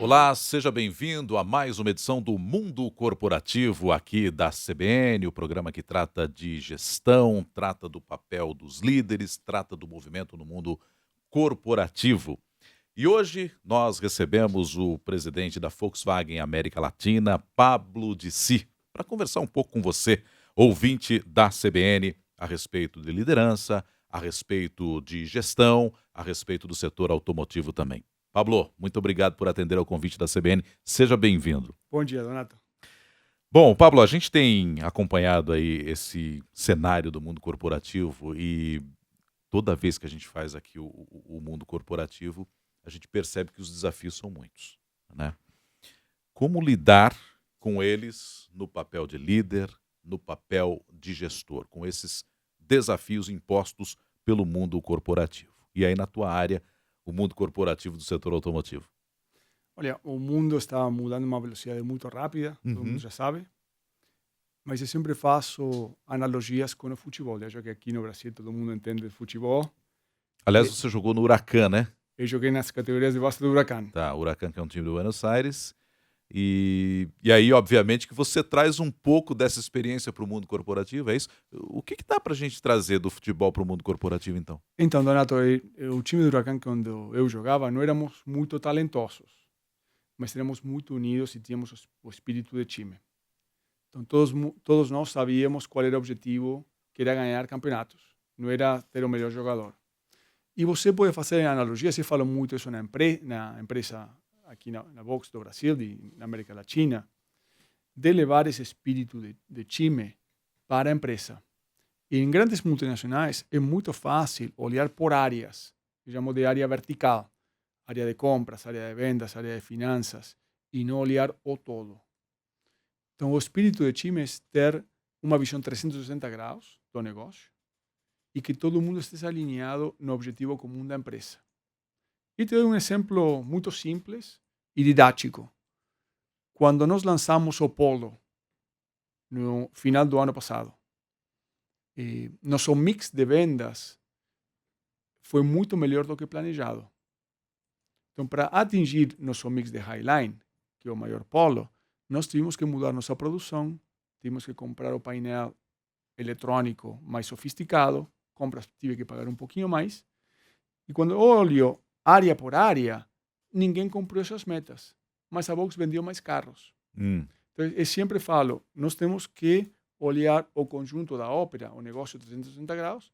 Olá, seja bem-vindo a mais uma edição do Mundo Corporativo aqui da CBN, o programa que trata de gestão, trata do papel dos líderes, trata do movimento no mundo corporativo. E hoje nós recebemos o presidente da Volkswagen América Latina, Pablo Dissi, para conversar um pouco com você, ouvinte da CBN, a respeito de liderança, a respeito de gestão, a respeito do setor automotivo também. Pablo, muito obrigado por atender ao convite da CBN. Seja bem-vindo. Bom dia, Donato. Bom, Pablo, a gente tem acompanhado aí esse cenário do mundo corporativo e toda vez que a gente faz aqui o mundo corporativo, a gente percebe que os desafios são muitos, né? Como lidar com eles no papel de líder, no papel de gestor, com esses desafios impostos pelo mundo corporativo? E aí, na tua área, o mundo corporativo do setor automotivo. Olha, o mundo está mudando a uma velocidade muito rápida, todo mundo Uhum. já sabe, mas eu sempre faço analogias com o futebol. Eu acho que aqui no Brasil todo mundo entende de futebol. Aliás, E você jogou no Huracan, né? eu joguei nas categorias de base do Huracan. Tá, o Huracan que é um time do Buenos Aires. E aí, obviamente, que você traz um pouco dessa experiência para o mundo corporativo, é isso? O que dá para a gente trazer do futebol para o mundo corporativo, então? Então, Donato, o time do Huracan, quando eu jogava, não éramos muito talentosos, mas éramos muito unidos e tínhamos o espírito de time. Então, todos nós sabíamos qual era o objetivo, que era ganhar campeonatos, não era ter o melhor jogador. E você pode fazer analogias, eu falo muito isso na empresa aqui na Vox do Brasil e na América Latina, de levar esse espírito de time para a empresa. E em grandes multinacionais é muito fácil olhar por áreas, eu chamo de área vertical, área de compras, área de vendas, área de finanças, e não olhar o todo. Então, o espírito de time é ter uma visão 360 graus do negócio, e que todo mundo esteja alinhado no objetivo comum da empresa. E te dou um exemplo muito simples e didático. Quando nós lançamos o Polo no final do ano passado, nosso mix de vendas foi muito melhor do que planejado. Então, para atingir nosso mix de Highline, que é o maior polo, nós tivemos que mudar nossa produção, tivemos que comprar o painel eletrônico mais sofisticado, compras tive que pagar um pouquinho mais. E quando eu olho área por área, ninguém cumpriu essas metas, mas a Vox vendeu mais carros. Hum. Então, eu sempre falo, nós temos que olhar o conjunto da ópera, o negócio 360 graus,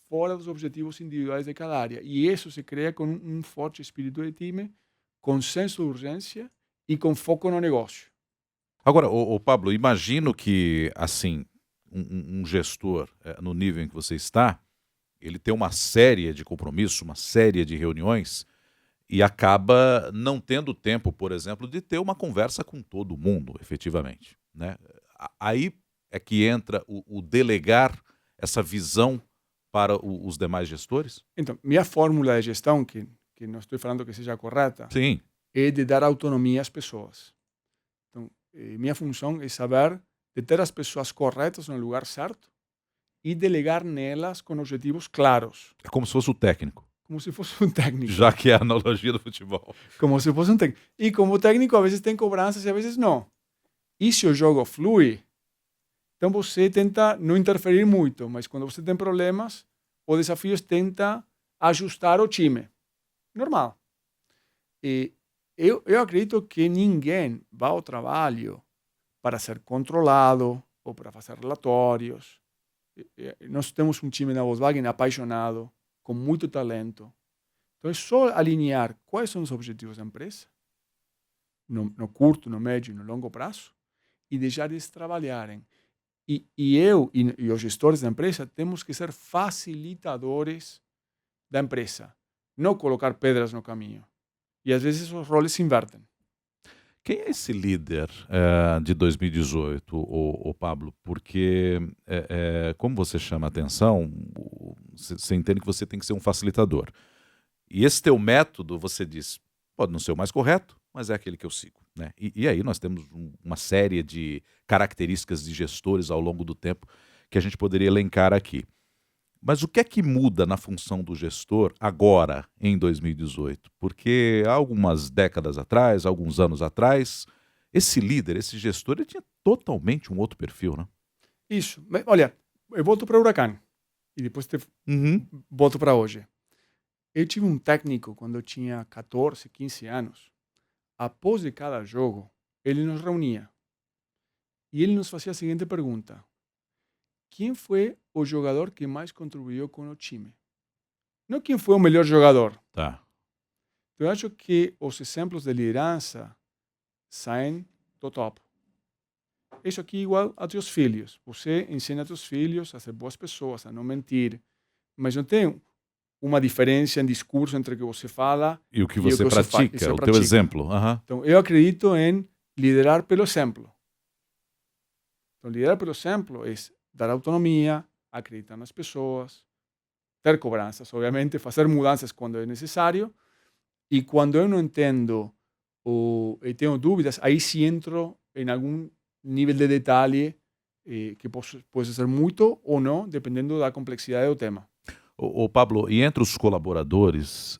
fora dos objetivos individuais de cada área. E isso se cria com um forte espírito de time, com senso de urgência e com foco no negócio. Agora, Pablo, imagino que, assim, um gestor, no nível em que você está, ele tem uma série de compromissos, uma série de reuniões, e acaba não tendo tempo, por exemplo, de ter uma conversa com todo mundo, efetivamente, né? Aí é que entra o delegar essa visão para os demais gestores? Então, minha fórmula de gestão, que não estou falando que seja correta, Sim. é de dar autonomia às pessoas. Então, minha função é saber de ter as pessoas corretas no lugar certo e delegar nelas com objetivos claros, É como se fosse o técnico, como se fosse um técnico. já que é a analogia do futebol. Como se fosse um técnico. E como técnico, a vezes tem cobranças e a vezes não. E se o jogo flui, então você tenta não interferir muito, mas quando você tem problemas, o desafio é tenta ajustar o time. Normal. E eu acredito que ninguém vai ao trabalho para ser controlado ou para fazer relatórios. Nós temos um time na Volkswagen apaixonado, com muito talento. Então é só alinhar quais são os objetivos da empresa, no curto, no médio e no longo prazo, e deixar eles trabalharem. E eu e os gestores da empresa temos que ser facilitadores da empresa, não colocar pedras no caminho. E às vezes os roles se invertem. Quem é esse líder de 2018, o Pablo? Porque, como você chama a atenção, você entende que você tem que ser um facilitador. E esse teu método, você diz, pode não ser o mais correto, mas é aquele que eu sigo, né? E aí nós temos uma série de características de gestores ao longo do tempo que a gente poderia elencar aqui. Mas o que é que muda na função do gestor agora, em 2018? Porque há algumas décadas atrás, alguns anos atrás, esse líder, esse gestor, ele tinha totalmente um outro perfil, né? Isso. Olha, eu volto para o Huracan e depois Uhum. volto para hoje. Eu tive um técnico quando eu tinha 14, 15 anos. Após de cada jogo, ele nos reunia e ele nos fazia a seguinte pergunta: quem foi o jogador que mais contribuiu com o time? Não quem foi o melhor jogador. Tá. Eu acho que os exemplos de liderança saem do topo. Isso aqui é igual a teus filhos. Você ensina a teus filhos a ser boas pessoas, a não mentir, mas não tem uma diferença em discurso entre o que você fala E o que e o você que você faz. pratica, o teu exemplo. Aham. Então, eu acredito em liderar pelo exemplo. Então, liderar pelo exemplo é dar autonomia, acreditar nas pessoas, ter cobranças, obviamente, fazer mudanças quando é necessário. E quando eu não entendo ou tenho dúvidas, aí sim entro em algum nível de detalhe que pode ser muito ou não, dependendo da complexidade do tema. Ô, Pablo, e entre os colaboradores,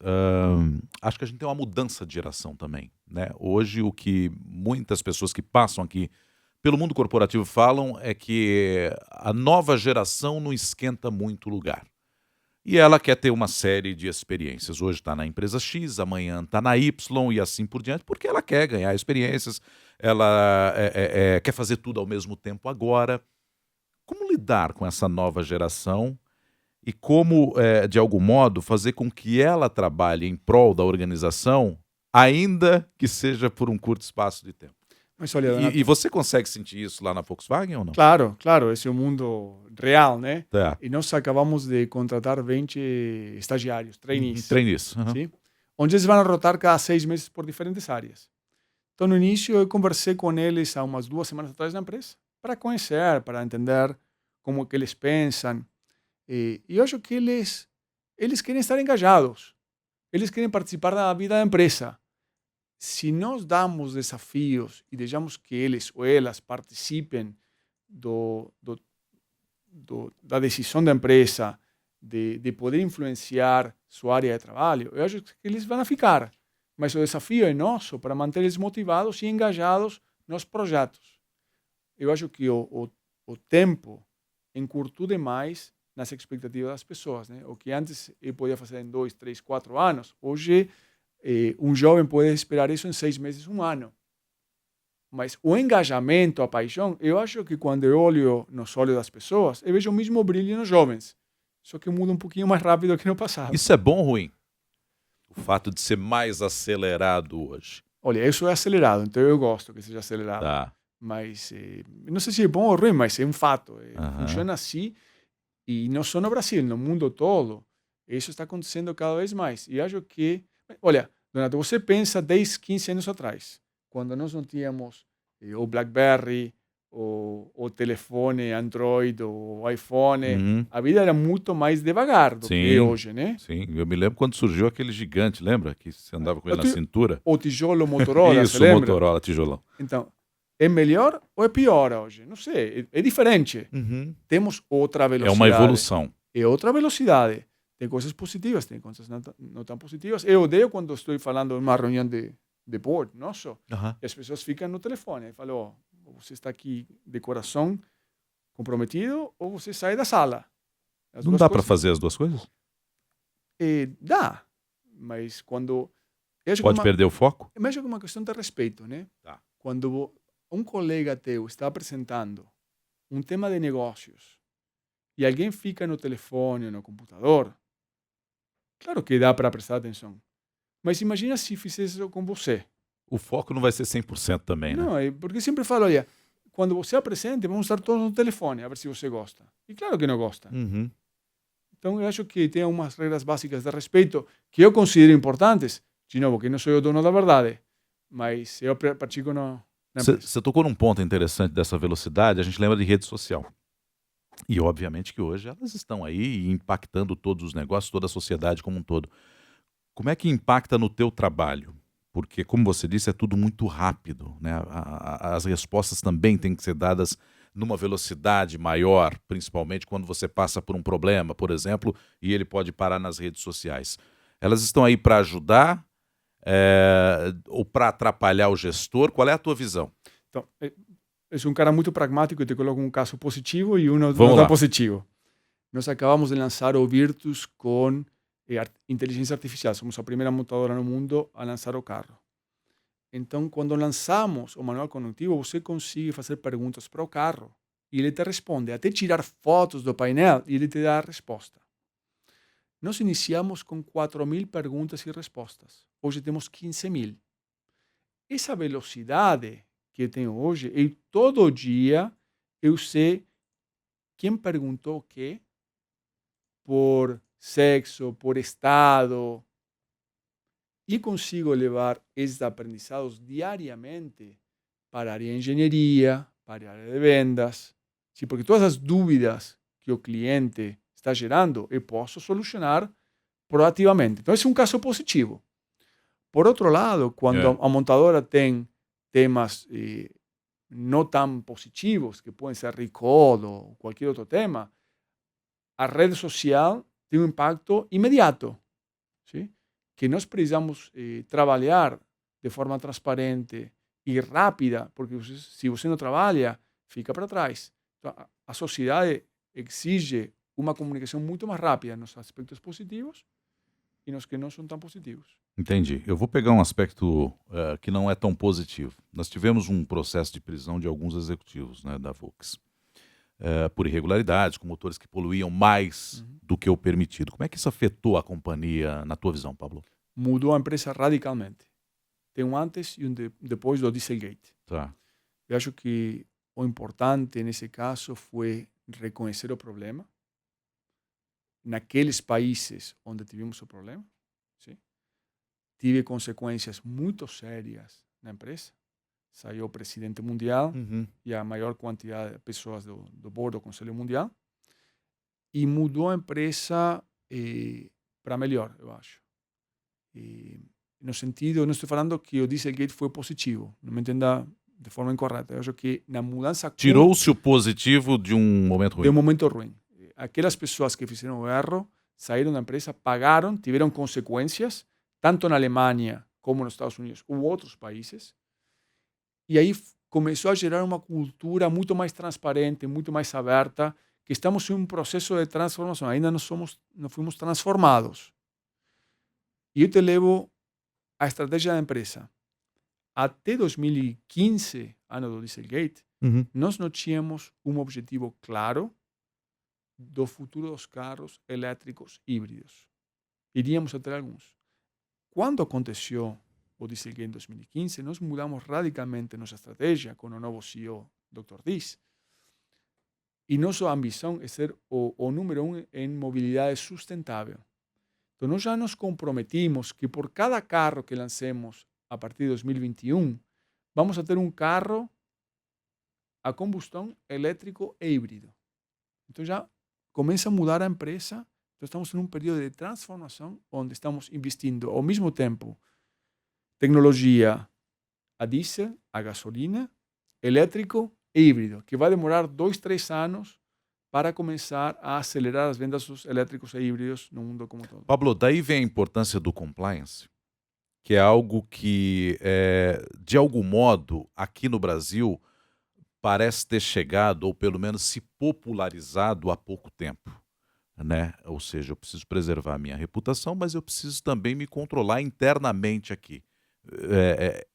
acho que a gente tem uma mudança de geração também, né? Hoje, o que muitas pessoas que passam aqui pelo mundo corporativo falam é que a nova geração não esquenta muito o lugar. E ela quer ter uma série de experiências. Hoje está na empresa X, amanhã está na Y e assim por diante, porque ela quer ganhar experiências, ela quer fazer tudo ao mesmo tempo agora. Como lidar com essa nova geração e como, de algum modo, fazer com que ela trabalhe em prol da organização, ainda que seja por um curto espaço de tempo? Mas olha, E Donato, você consegue sentir isso lá na Volkswagen ou não? claro, claro, esse é o mundo real, né? Tá. E nós acabamos de contratar 20 estagiários, trainees, Treine isso. Aham. sim? Onde eles vão rotar cada 6 meses por diferentes áreas. Então, no início, eu conversei com eles há umas 2 semanas atrás na empresa, para conhecer, para entender como que eles pensam. E eu acho que eles querem estar engajados, eles querem participar da vida da empresa. Se nós damos desafios e deixamos que eles ou elas participem da decisão da empresa, de poder influenciar sua área de trabalho, eu acho que eles vão ficar. Mas o desafio é nosso para manter eles motivados e engajados nos projetos. Eu acho que o tempo encurtou demais nas expectativas das pessoas, né? O que antes eu podia fazer em 2, 3, 4 anos, hoje um jovem pode esperar isso em 6 meses, um ano. Mas o engajamento, a paixão, eu acho que quando eu olho nos olhos das pessoas, eu vejo o mesmo brilho nos jovens. Só que muda um pouquinho mais rápido que no passado. Isso é bom ou ruim? O fato de ser mais acelerado hoje. Olha, eu sou acelerado, então eu gosto que seja acelerado. Tá. Mas não sei se é bom ou ruim, mas é um fato. Aham. Funciona assim e não só no Brasil, no mundo todo. Isso está acontecendo cada vez mais. E acho que, olha, Donato, você pensa 10, 15 anos atrás, quando nós não tínhamos o BlackBerry, o telefone Android, o iPhone, Uhum. a vida era muito mais devagar do que Sim. hoje, né? Sim, eu me lembro quando surgiu aquele gigante, lembra? Que você andava com ele Eu na te- cintura. O tijolo Motorola, Isso, você o lembra? Motorola, tijolão. Então, é melhor ou é pior hoje? Não sei, é diferente. Uhum. Temos outra É velocidade. uma evolução. É outra velocidade. Tem coisas positivas, tem coisas não tão positivas. Eu odeio quando estou falando em uma reunião de board, nosso, Aham. e as pessoas ficam no telefone. Eu falo, ou você está aqui de coração comprometido, ou você sai da sala. As Não duas dá para coisas. fazer as duas coisas? Dá, mas quando... Eu acho que Pode perder o foco? eu acho que é uma questão de respeito, né? Tá. Quando um colega teu está apresentando um tema de negócios e alguém fica no telefone ou no computador, claro que dá para prestar atenção. Mas imagina se fizesse isso com você. O foco não vai ser 100% também, né? Não, porque sempre falo, olha, quando você apresente, vamos estar todos no telefone, a ver se você gosta. E claro que não gosta. Uhum. Então eu acho que tem umas regras básicas de respeito que eu considero importantes. De novo, que não sou o dono da verdade, mas eu pratico na empresa. Você tocou num ponto interessante dessa velocidade, a gente lembra de rede social. E obviamente que hoje elas estão aí impactando todos os negócios, toda a sociedade como um todo. Como é que impacta no teu trabalho? Porque, como você disse, é tudo muito rápido, né? As respostas também têm que ser dadas numa velocidade maior, principalmente quando você passa por um problema, por exemplo, e ele pode parar nas redes sociais. Elas estão aí para ajudar, ou para atrapalhar o gestor? Qual é a tua visão? Então, eu sou um cara muito pragmático e te coloco um caso positivo e um não Vamos tão lá. positivo. Nós acabamos de lançar o Virtus com inteligência artificial. Somos a primeira montadora no mundo a lançar o carro. Então, quando lançamos o manual cognitivo, você consegue fazer perguntas para o carro e ele te responde, até tirar fotos do painel e ele te dá a resposta. Nós iniciamos com 4.000 perguntas e respostas. Hoje temos 15.000. Essa velocidade que eu tenho hoje, todo dia eu sei quem perguntou o quê, por sexo, por estado, e consigo levar esses aprendizados diariamente para a área de engenharia, para a área de vendas, sim, porque todas as dúvidas que o cliente está gerando, eu posso solucionar proativamente. Então, esse é um caso positivo. Por outro lado, quando a montadora tem temas não tão positivos, que podem ser recall ou qualquer outro tema, a rede social tem um impacto imediato, sim? Que nós precisamos trabalhar de forma transparente e rápida, porque se você não trabalha, fica para trás. Então, a sociedade exige uma comunicação muito mais rápida nos aspectos positivos e nos que não são tão positivos. Entendi. Eu vou pegar um aspecto que não é tão positivo. Nós tivemos um processo de prisão de alguns executivos, né, da Volks, por irregularidades, com motores que poluíam mais do que o permitido. Como é que isso afetou a companhia, na tua visão, Pablo? Mudou a empresa radicalmente. Tem um antes e um depois do Dieselgate. Tá. Eu acho que o importante nesse caso foi reconhecer o problema naqueles países onde tivemos o problema. Sim? Tive consequências muito sérias na empresa. Saiu o presidente mundial e a maior quantidade de pessoas do board do Conselho Mundial. E mudou a empresa para melhor, eu acho. No sentido, eu não estou falando que o Dieselgate foi positivo. Não me entenda de forma incorreta. Eu acho que na mudança... Tirou-se o positivo de um momento ruim. De um momento ruim. Aquelas pessoas que fizeram o erro saíram da empresa, pagaram, tiveram consequências, tanto na Alemanha como nos Estados Unidos ou outros países. E aí começou a gerar uma cultura muito mais transparente, muito mais aberta, que estamos em um processo de transformação. Ainda não fomos transformados. E eu te levo a estratégia da empresa. Até 2015, ano do Dieselgate, nós não tínhamos um objetivo claro do futuro dos carros elétricos híbridos. Iríamos a ter alguns. Quando aconteceu o Dieselgate em 2015, nós mudamos radicalmente nossa estratégia com o novo CEO, Dr. Diz. E nossa ambição é ser o número 1 em mobilidade sustentável. Então, nós já nos comprometimos que por cada carro que lancemos a partir de 2021, vamos a ter um carro a combustão elétrico e híbrido. Então, já começa a mudar a empresa. Então, estamos em um período de transformação onde estamos investindo ao mesmo tempo tecnologia a diesel, a gasolina, elétrico e híbrido, que vai demorar 2, 3 anos para começar a acelerar as vendas dos elétricos e híbridos no mundo como todo. Pablo, daí vem a importância do compliance, que é algo que, de algum modo, aqui no Brasil, parece ter chegado, ou pelo menos se popularizado há pouco tempo, né? Ou seja, eu preciso preservar a minha reputação, mas eu preciso também me controlar internamente aqui.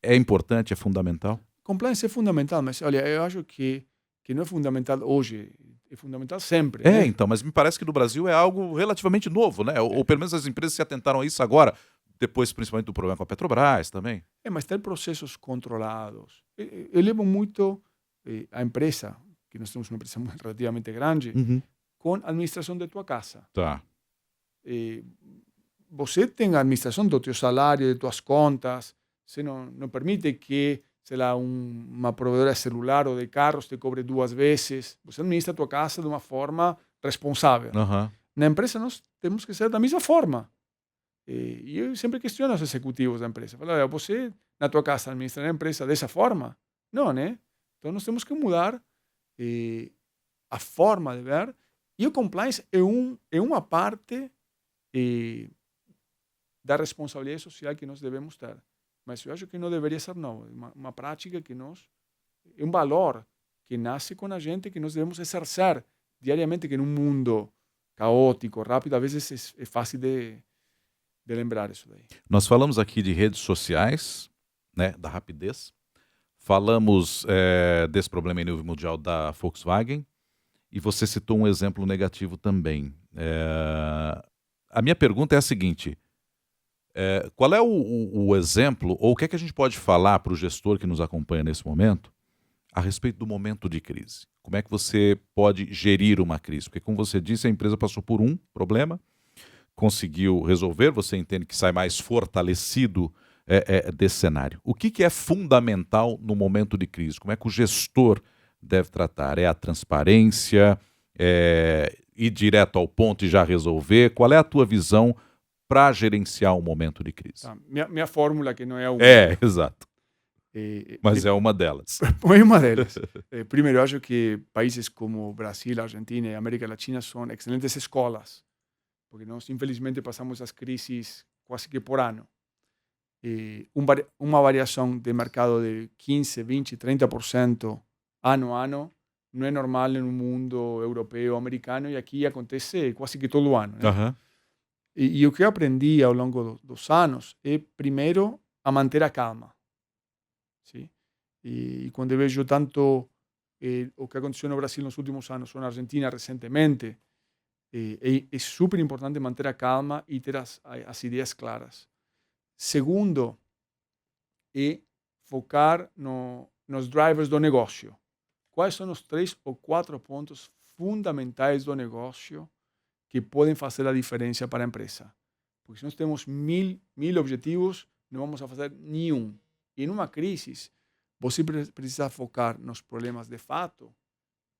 É importante, é fundamental? Compliance é fundamental, mas olha, eu acho que não é fundamental hoje, é fundamental sempre. Né? Então, mas me parece que no Brasil é algo relativamente novo, né? Ou pelo menos as empresas se atentaram a isso agora, depois principalmente do problema com a Petrobras também. Mas ter processos controlados. Eu levo muito a empresa, que nós temos uma empresa relativamente grande, com a administração de tua casa. Tá. Você tem a administração do teu salário, de tuas contas. Você não permite que, sei lá, uma provedora de celular ou de carros te cobre 2 vezes. Você administra a tua casa de uma forma responsável. Na empresa nós temos que ser da mesma forma. E eu sempre questiono os executivos da empresa. Falo, olha, você na tua casa administra a empresa dessa forma? Não, né? Então nós temos que mudar a forma de ver, e o compliance é uma parte da responsabilidade social que nós devemos ter. Mas eu acho que não deveria ser não. É uma prática que é um valor que nasce com a gente, que nós devemos exercer diariamente, que num mundo caótico, rápido, às vezes é fácil de lembrar isso daí. Nós falamos aqui de redes sociais, né, da rapidez. Falamos desse problema em nível mundial da Volkswagen. E você citou um exemplo negativo também. A minha pergunta é a seguinte: qual é o exemplo, ou o que é que a gente pode falar para o gestor que nos acompanha nesse momento, a respeito do momento de crise? Como é que você pode gerir uma crise? Porque, como você disse, a empresa passou por um problema, conseguiu resolver, você entende que sai mais fortalecido desse cenário. O que é fundamental no momento de crise? Como é que o gestor deve tratar? É a transparência? Ir direto ao ponto e já resolver? Qual é a tua visão para gerenciar um momento de crise? Tá. Minha fórmula, que não é uma. Exato. Mas é uma delas. É uma delas. Primeiro, eu acho que países como Brasil, Argentina e América Latina são excelentes escolas, porque nós, infelizmente, passamos as crises quase que por ano. Uma variação de mercado de 15, 20, 30% ano a ano não é normal no mundo europeu, americano, e aqui acontece quase que todo ano. Né? Uhum. E o que eu aprendi ao longo dos anos é, primeiro, a manter a calma. Sim? E quando eu vejo tanto o que aconteceu no Brasil nos últimos anos, ou na Argentina recentemente, é super importante manter a calma e ter as ideias claras. Segundo, é focar nos drivers do negócio. Quais são os 3 ou 4 pontos fundamentais do negócio que podem fazer a diferença para a empresa? Porque se nós temos mil objetivos, não vamos a fazer nenhum. E numa crise, você precisa focar nos problemas de fato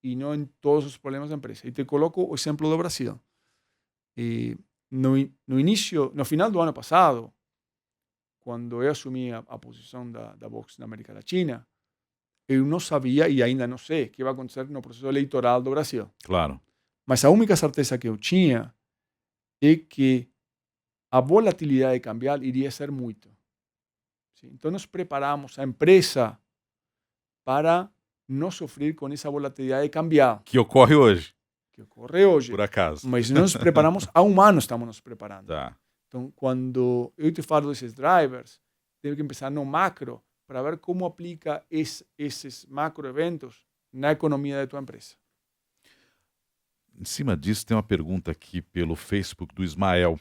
e não em todos os problemas da empresa. E te coloco o exemplo do Brasil. No final do ano passado, quando eu assumi a posição da Vox na América Latina, eu não sabia, e ainda não sei, o que vai acontecer no processo eleitoral do Brasil. Claro. Mas a única certeza que eu tinha é que a volatilidade cambial iria ser muito. Então, nós preparamos a empresa para não sofrer com essa volatilidade cambial. Que ocorre hoje. Que ocorre hoje. Por acaso. Mas nós nos preparamos, há um ano estamos nos preparando. Tá. Então, quando eu te falo desses drivers, tenho que começar no macro para ver como aplica esses macro eventos na economia da tua empresa. Em cima disso, tem uma pergunta aqui pelo Facebook do Ismael.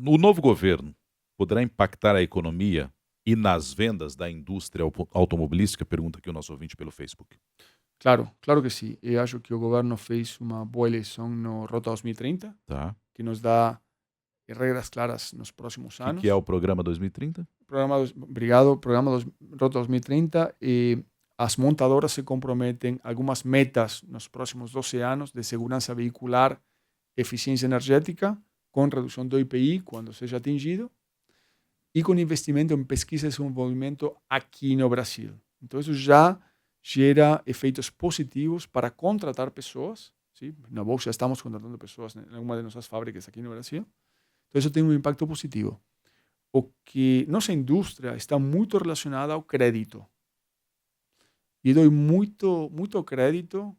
O novo governo poderá impactar a economia e nas vendas da indústria automobilística? Pergunta aqui o nosso ouvinte pelo Facebook. Claro que sim. Eu acho que o governo fez uma boa eleição no Rota 2030, Tá. que nos dá regras claras nos próximos anos. O que é o Programa 2030? Obrigado. Programa Rota 2030. As montadoras se comprometem a algumas metas nos próximos 12 anos de segurança veicular, eficiência energética, com redução do IPI quando seja atingido, e com investimento em pesquisa e desenvolvimento aqui no Brasil. Então, isso já gera efeitos positivos para contratar pessoas. Sim? Na Vox já estamos contratando pessoas em alguma de nossas fábricas aqui no Brasil. Então, isso tem um impacto positivo. O que nossa indústria está muito relacionada ao crédito. E dou muito crédito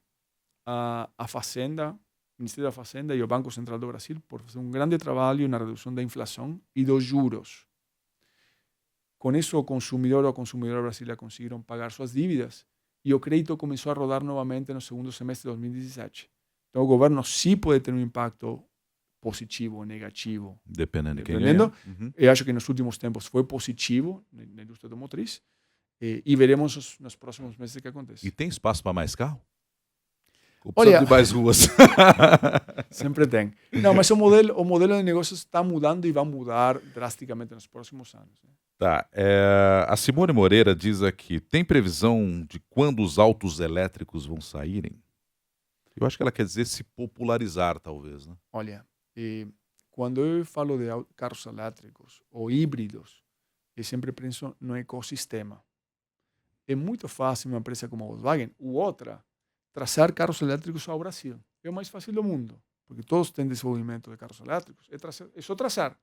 à Fazenda, Ministério da Fazenda e ao Banco Central do Brasil por fazer um grande trabalho na redução da inflação e dos juros. Com isso, o consumidor ou a consumidora brasileira conseguiram pagar suas dívidas e o crédito começou a rodar novamente no segundo semestre de 2017. Então, o governo sim pode ter um impacto positivo ou negativo. Dependendo de quem ganha. Uhum. Eu acho que nos últimos tempos foi positivo na indústria automotriz e veremos nos próximos meses o que acontece. E tem espaço para mais carro? Olha, de mais ruas. Sempre tem. Não, mas o modelo de negócios está mudando e vai mudar drasticamente nos próximos anos. Né? Tá. A Simone Moreira diz aqui, tem previsão de quando os autos elétricos vão saírem? Eu acho que ela quer dizer se popularizar, talvez. Né? Olha, quando eu falo de carros elétricos ou híbridos, eu sempre penso no ecossistema. é muito fácil uma empresa como a Volkswagen ou outra trazer carros elétricos ao Brasil. É o mais fácil do mundo, porque todos têm desenvolvimento de carros elétricos. É só trazer.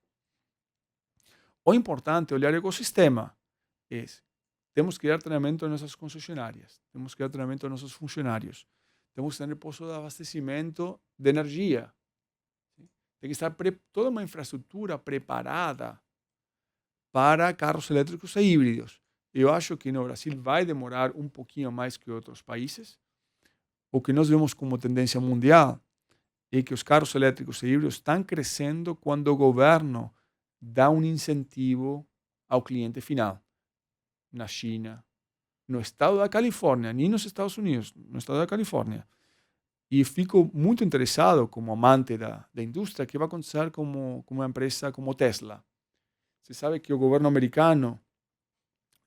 O importante é olhar o ecossistema. Temos que dar treinamento às nossas concessionárias, temos que dar treinamento aos nossos funcionários, temos que ter posto de abastecimento de energia. Tem que estar toda uma infraestrutura preparada para carros elétricos e híbridos. Eu acho que no Brasil vai demorar um pouquinho mais que outros países. O que nós vemos como tendência mundial é que os carros elétricos e híbridos estão crescendo quando o governo dá um incentivo ao cliente final. Na China, no estado da Califórnia, nem nos Estados Unidos, no estado da Califórnia. E fico muito interessado, como amante da indústria, que vai acontecer com uma empresa como Tesla. Você sabe que o governo americano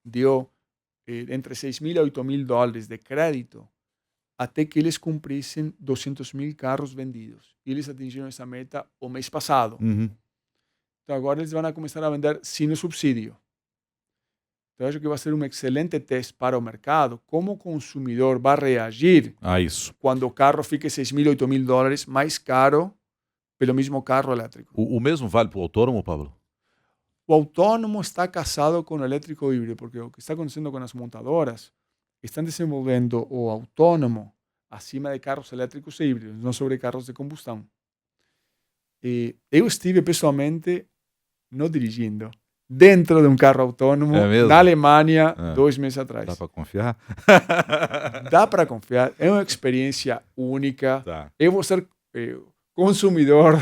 deu entre $6.000 a $8.000 de crédito até que eles cumprissem 200.000 carros vendidos. E eles atingiram essa meta o mês passado. Uhum. Então agora eles vão começar a vender sem o subsídio. Então, eu acho que vai ser um excelente teste para o mercado, como o consumidor vai reagir a isso quando o carro fique $6.000, $8.000 mais caro pelo mesmo carro elétrico. O mesmo vale para o autônomo, Pablo? O autônomo está casado com o elétrico híbrido, porque o que está acontecendo com as montadoras, estão desenvolvendo o autônomo acima de carros elétricos e híbridos, não sobre carros de combustão. E eu estive pessoalmente, não dirigindo, dentro de um carro autônomo na Alemanha 2 meses atrás. Dá para confiar? Dá para confiar. É uma experiência única. Tá. Eu vou ser consumidor.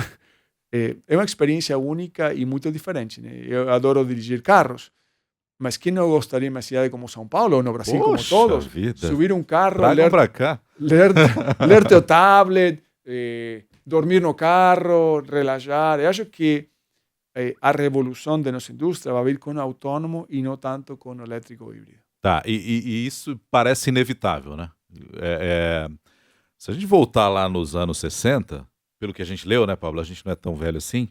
É uma experiência única e muito diferente, né? Eu adoro dirigir carros, mas quem não gostaria em uma cidade como São Paulo ou no Brasil, Poxa como todos, vida. subir um carro, pra cá. ler teu tablet, dormir no carro, relaxar. Eu acho que a revolução da nossa indústria vai vir com o autônomo e não tanto com o elétrico híbrido. Tá, e isso parece inevitável, né? Se a gente voltar lá nos anos 60, pelo que a gente leu, né, Pablo? A gente não é tão velho assim,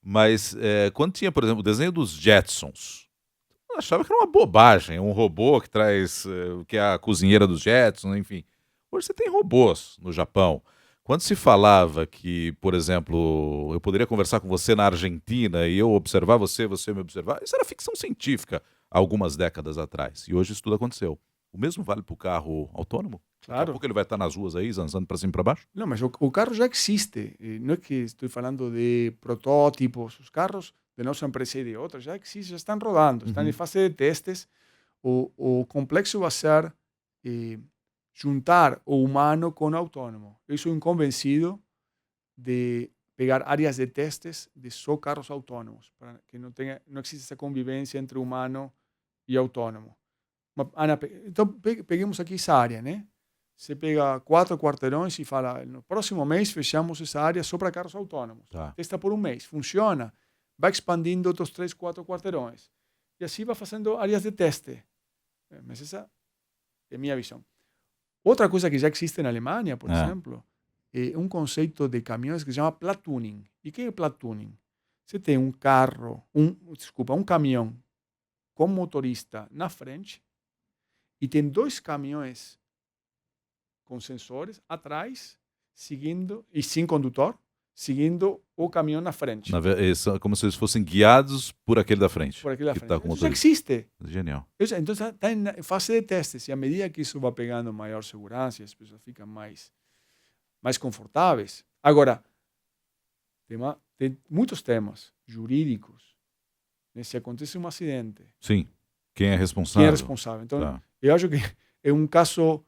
mas quando tinha, por exemplo, o desenho dos Jetsons, eu achava que era uma bobagem, um robô que traz, que é a cozinheira dos Jetsons, enfim. Hoje você tem robôs no Japão. Quando se falava que, por exemplo, eu poderia conversar com você na Argentina e eu observar você, você me observar, isso era ficção científica há algumas décadas atrás. E hoje isso tudo aconteceu. O mesmo vale para o carro autônomo? Claro. Daqui a pouco ele vai estar nas ruas aí, zanzando para cima e para baixo? Não, mas o carro já existe. Não é que estou falando de protótipos. Os carros de nossa empresa e de outras já existem, já estão rodando, estão em fase de testes. O complexo vai ser juntar o humano com o autônomo. Eu sou convencido de pegar áreas de testes de só carros autônomos, para que não exista essa convivência entre humano e autônomo. Ana, então peguemos aqui essa área, né? Você pega 4 quarteirões e fala, no próximo mês fechamos essa área só para carros autônomos. Tá. Testa por um mês, funciona. Vai expandindo outros 3, 4 quarteirões. E assim vai fazendo áreas de teste. Mas essa é a minha visão. Outra coisa que já existe na Alemanha, por exemplo, é um conceito de caminhões que se chama platooning. E o que é platooning? Você tem um caminhão com motorista na frente e tem 2 caminhões com sensores atrás, seguindo, e sem condutor, seguindo o caminhão na frente. Como se eles fossem guiados por aquele da frente. Por aquele da frente. Tá com Isso já existe. Genial. Então está em fase de testes. E à medida que isso vai pegando maior segurança, as pessoas ficam mais confortáveis. Agora, tem muitos temas jurídicos. Né? Se acontece um acidente. Sim. Quem é responsável? Quem é responsável? Então, eu acho que é um caso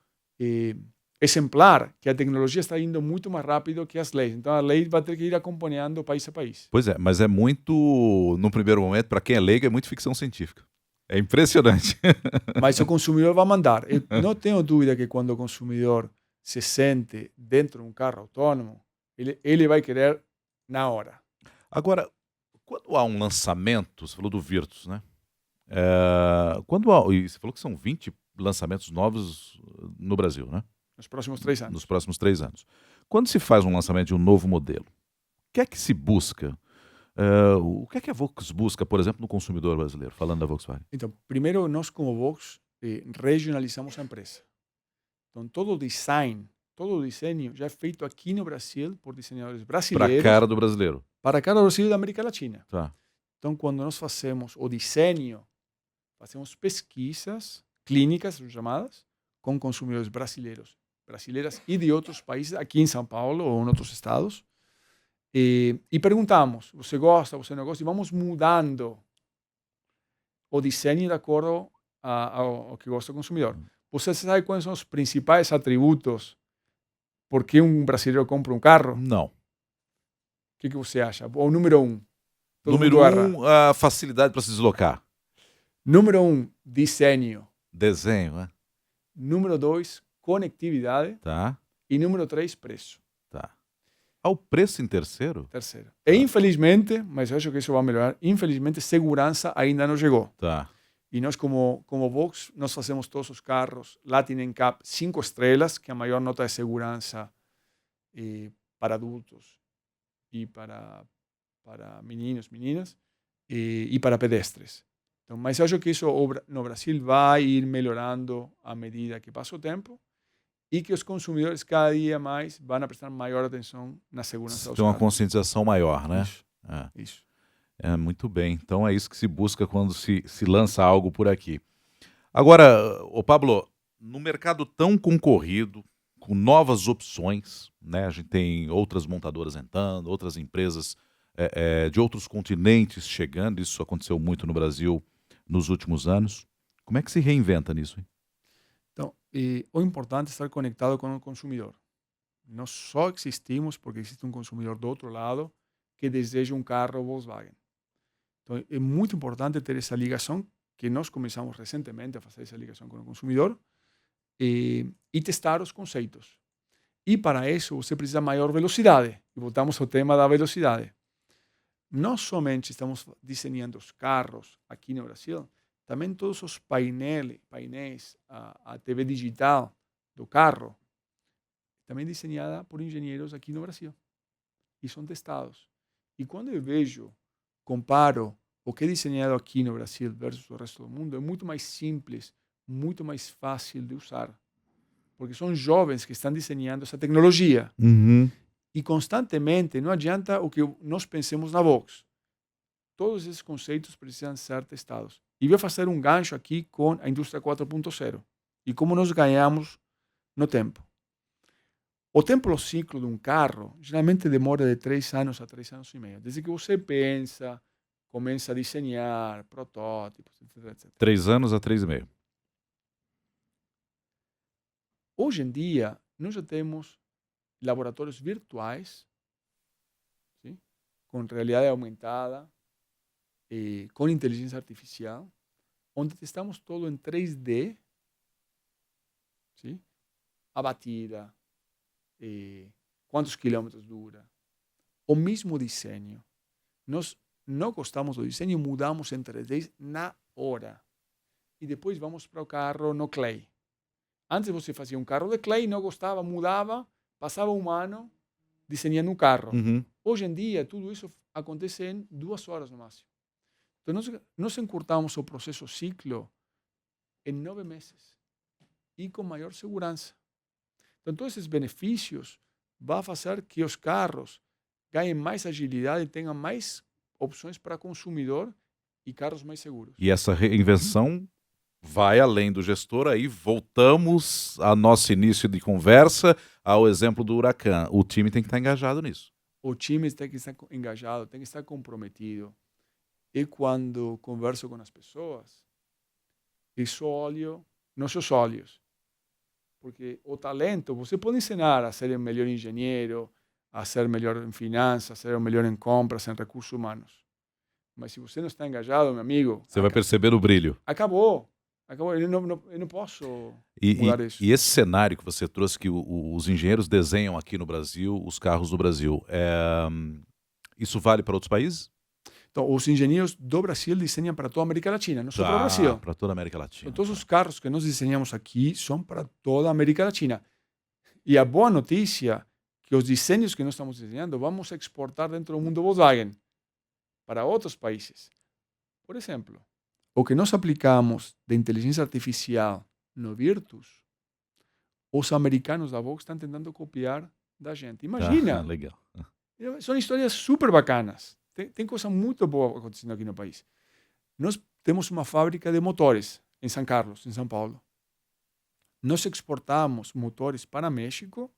exemplar, que a tecnologia está indo muito mais rápido que as leis. Então, a lei vai ter que ir acompanhando país a país. Pois é, mas é muito, no primeiro momento, para quem é leigo, é muito ficção científica. É impressionante. Mas o consumidor vai mandar. Eu não tenho dúvida que quando o consumidor se sente dentro de um carro autônomo, ele vai querer na hora. Agora, quando há um lançamento, você falou do Virtus, né? E você falou que são 20 lançamentos novos no Brasil, né? Nos próximos 3 anos. Nos próximos 3 anos. Quando se faz um lançamento de um novo modelo, o que é que se busca? O que é que a Volks busca, por exemplo, no consumidor brasileiro, falando da Volkswagen? Então, primeiro, nós como Volks regionalizamos a empresa. Então, todo o desenho já é feito aqui no Brasil por desenhadores Para a brasileiros cara do brasileiro. para cada Brasil da América Latina. Tá. Então, quando nós fazemos o desenho, fazemos pesquisas clínicas, chamadas, com consumidores brasileiras e de outros países, aqui em São Paulo ou em outros estados, e perguntamos, você gosta, você não gosta, e vamos mudando o desenho de acordo ao que gosta o consumidor. Você sabe quais são os principais atributos por que um brasileiro compra um carro? Não. O que você acha? O número 1. Número 1, a facilidade para se deslocar. Número 1, desenho. Desenho, né? Número 2, conectividade. Tá. E número 3, preço. Tá. O preço em terceiro? Terceiro. E infelizmente, mas eu acho que isso vai melhorar, infelizmente segurança ainda não chegou. Tá. E nós, como Vox, nós fazemos todos os carros Latin NCAP 5 estrelas, que é a maior nota de segurança para adultos e para meninos, meninas, e para pedestres. Então, mas eu acho que isso no Brasil vai ir melhorando à medida que passa o tempo e que os consumidores cada dia mais vão prestar maior atenção na segurança dos Tem uma carros. conscientização maior, né? Isso. Isso. É, muito bem. Então é isso que se busca quando se lança algo por aqui. Agora, Pablo, no mercado tão concorrido, com novas opções, né? A gente tem outras montadoras entrando, outras empresas de outros continentes chegando. Isso aconteceu muito no Brasil nos últimos anos. Como é que se reinventa nisso, hein? Então, o importante é estar conectado com o consumidor. Nós só existimos porque existe um consumidor do outro lado que deseja um carro Volkswagen. Então, é muito importante ter essa ligação, que nós começamos recentemente a fazer essa ligação com o consumidor, e testar os conceitos. E para isso você precisa de maior velocidade. E voltamos ao tema da velocidade. Não somente estamos desenhando os carros aqui no Brasil, também todos os painéis, a TV digital do carro, também desenhada por engenheiros aqui no Brasil. E são testados. E quando eu comparo o que é desenhado aqui no Brasil versus o resto do mundo, é muito mais simples, muito mais fácil de usar. Porque são jovens que estão desenhando essa tecnologia. Uhum. E constantemente, não adianta o que nós pensemos na Vox. Todos esses conceitos precisam ser testados. E vou fazer um gancho aqui com a indústria 4.0 e como nós ganhamos no tempo. O tempo ciclo de um carro geralmente demora de 3 anos a 3 anos e meio. Desde que você pensa, começa a desenhar protótipos, etc. 3 anos a 3,5. Hoje em dia, nós já temos laboratórios virtuais, sim? Com realidade aumentada, com inteligência artificial, onde testamos todo em 3D, sim? A batida, quantos quilômetros dura, o mesmo desenho. Nós não gostamos do desenho, mudamos em 3D na hora. E depois vamos para o carro no clay. Antes você fazia um carro de clay, não gostava, mudava, passava um ano desenhando um carro. Uhum. Hoje em dia, tudo isso acontece em 2 horas no máximo. Então, nós encurtamos o processo ciclo em 9 meses e com maior segurança. Então, todos esses benefícios vão fazer que os carros ganhem mais agilidade, tenham mais opções para consumidor e carros mais seguros. E essa reinvenção vai além do gestor. Aí voltamos ao nosso início de conversa, ao exemplo do Huracan. O time tem que estar engajado nisso. O time tem que estar engajado, tem que estar comprometido. E quando converso com as pessoas, isso olho nos seus olhos. Porque o talento, você pode ensinar a ser um melhor engenheiro, a ser melhor em finanças, a ser melhor em compras, em recursos humanos. Mas se você não está engajado, meu amigo... Você vai perceber no brilho. Acabou. Eu não posso mudar isso. E esse cenário que você trouxe, que os engenheiros desenham aqui no Brasil, os carros do Brasil, isso vale para outros países? Então, os engenheiros do Brasil desenham para toda a América Latina, não só para o Brasil. Para toda a América Latina. Então, todos os carros que nós desenhamos aqui são para toda a América Latina. E a boa notícia é que os desenhos que nós estamos desenhando vamos exportar dentro do mundo Volkswagen para outros países. Por exemplo, o que nós aplicamos de inteligência artificial no Virtus, os americanos da Vox estão tentando copiar da gente. Imagina! Legal. São histórias super bacanas. Tem coisa muito boa acontecendo aqui no país. Nós temos uma fábrica de motores em São Carlos, em São Paulo. Nós exportamos motores para México,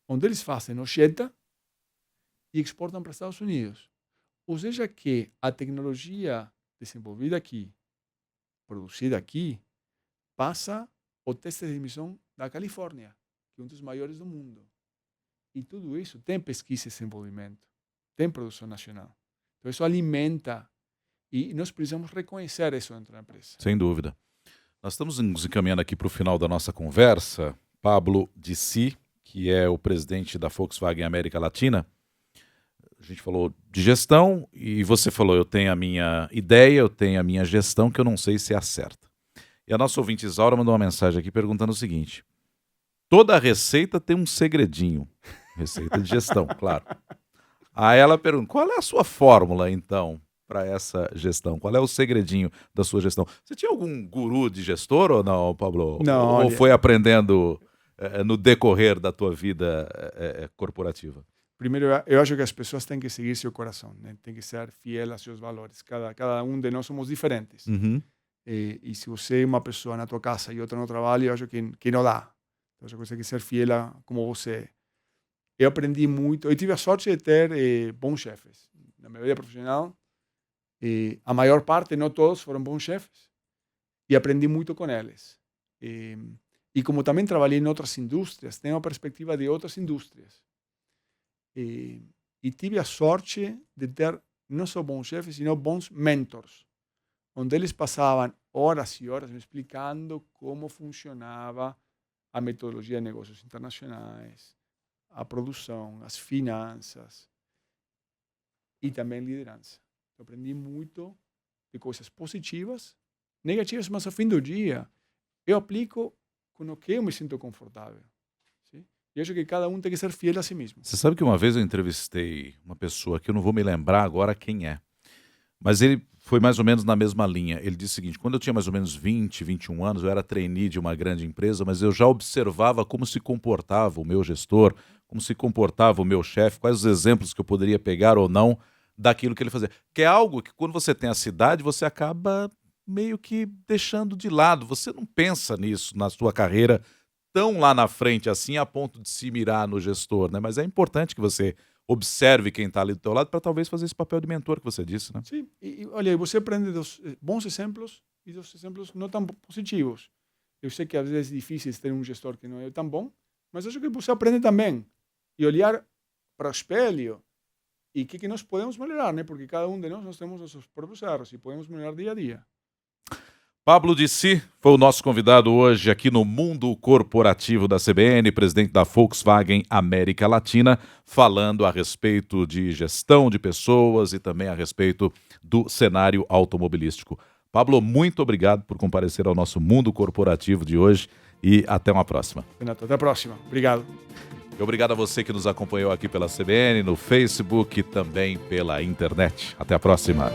onde eles fazem o Jetta e exportam para Estados Unidos. Ou seja que a tecnologia desenvolvida aqui, produzida aqui, passa o teste de emissão da Califórnia, que é um dos maiores do mundo. E tudo isso tem pesquisa e desenvolvimento, tem produção nacional. Então isso alimenta e nós precisamos reconhecer isso dentro da empresa. Sem dúvida. Nós estamos nos encaminhando aqui para o final da nossa conversa. Pablo Dissi, que é o presidente da Volkswagen América Latina. A gente falou de gestão e você falou, eu tenho a minha ideia, eu tenho a minha gestão, que eu não sei se é a certa. E a nossa ouvinte Isaura mandou uma mensagem aqui perguntando o seguinte: toda receita tem um segredinho. Receita de gestão, claro. Aí ela pergunta, qual é a sua fórmula, então, para essa gestão? Qual é o segredinho da sua gestão? Você tinha algum guru de gestor ou não, Pablo? Não. Ou foi aprendendo no decorrer da tua vida corporativa? Primeiro, eu acho que as pessoas têm que seguir seu coração, né? Tem que ser fiel a seus valores. Cada um de nós somos diferentes. Uhum. E se você é uma pessoa na tua casa e outra no trabalho, eu acho que não dá. Então, eu acho que você tem que ser fiel a como você é. Eu aprendi muito. Eu tive a sorte de ter bons chefes. Na minha vida profissional, a maior parte, não todos, foram bons chefes. E aprendi muito com eles. E como também trabalhei em outras indústrias, tenho a perspectiva de outras indústrias. E tive a sorte de ter não só bons chefes, sino bons mentors, onde eles passavam horas e horas me explicando como funcionava a metodologia de negócios internacionais, a produção, as finanças e também liderança. Eu aprendi muito de coisas positivas, negativas, mas ao fim do dia eu aplico com o que eu me sinto confortável. Sim? E acho que cada um tem que ser fiel a si mesmo. Você sabe que uma vez eu entrevistei uma pessoa que eu não vou me lembrar agora quem é, mas ele foi mais ou menos na mesma linha. Ele disse o seguinte: quando eu tinha mais ou menos 20, 21 anos, eu era trainee de uma grande empresa, mas eu já observava como se comportava o meu gestor, como se comportava o meu chefe, quais os exemplos que eu poderia pegar ou não daquilo que ele fazia. Que é algo que quando você tem essa idade, você acaba meio que deixando de lado. Você não pensa nisso na sua carreira tão lá na frente assim, a ponto de se mirar no gestor, né? Mas é importante que você observe quem está ali do teu lado para talvez fazer esse papel de mentor que você disse, né? Sim, e olha, você aprende dos bons exemplos e dos exemplos não tão positivos. Eu sei que às vezes é difícil ter um gestor que não é tão bom, mas acho que você aprende também. E olhar para o espelho e o que nós podemos melhorar, né? Porque cada um de nós temos nossos próprios erros e podemos melhorar dia a dia. Pablo Dissi foi o nosso convidado hoje aqui no Mundo Corporativo da CBN, presidente da Volkswagen América Latina, falando a respeito de gestão de pessoas e também a respeito do cenário automobilístico. Pablo, muito obrigado por comparecer ao nosso Mundo Corporativo de hoje e até uma próxima. Renato, até a próxima. Obrigado. E obrigado a você que nos acompanhou aqui pela CBN, no Facebook e também pela internet. Até a próxima.